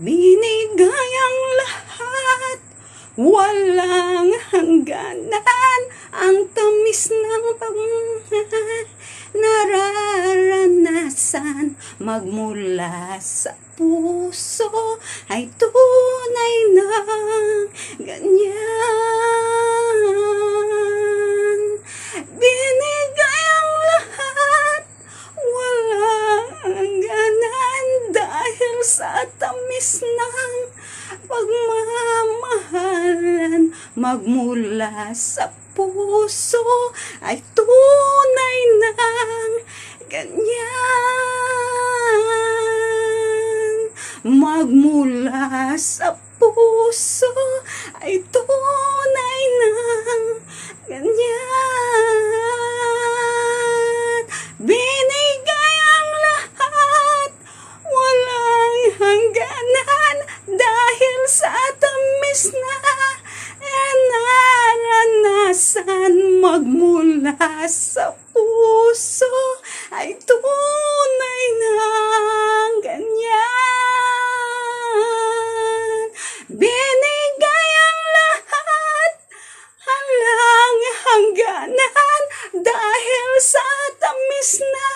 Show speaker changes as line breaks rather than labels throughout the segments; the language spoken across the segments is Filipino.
Binigay ang lahat, walang hangganan, ang tamis ng nararanasan magmula sa puso ay tunay na ganyan. Binigay ang lahat, walang hangganan, dahil sa tamis ng pagmamahalan magmula sa puso ay tunay ng ganyan. Magmula sa puso ay tunay ng ganyan. Binigay ang lahat, walang hangganan, dahil sa tamis na naranasan magmula sa puso ay tunay ng ganyan. Binigay ang lahat, walang hangganan, dahil sa tamis na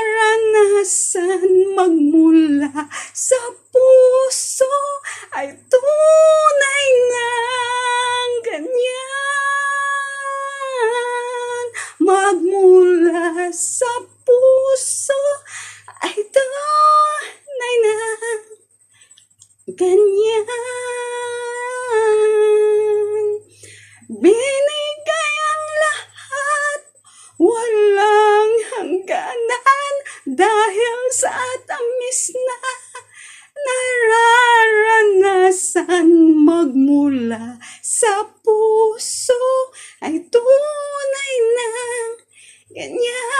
nararanasan magmula sa puso ay tunay ng ganyan. Magmula sa puso ay tunay na ganyan. Binigay ang lahat, walang hangganan, dahil sa tamis na nararanasan magmula sa puso ay tunay na ganyan.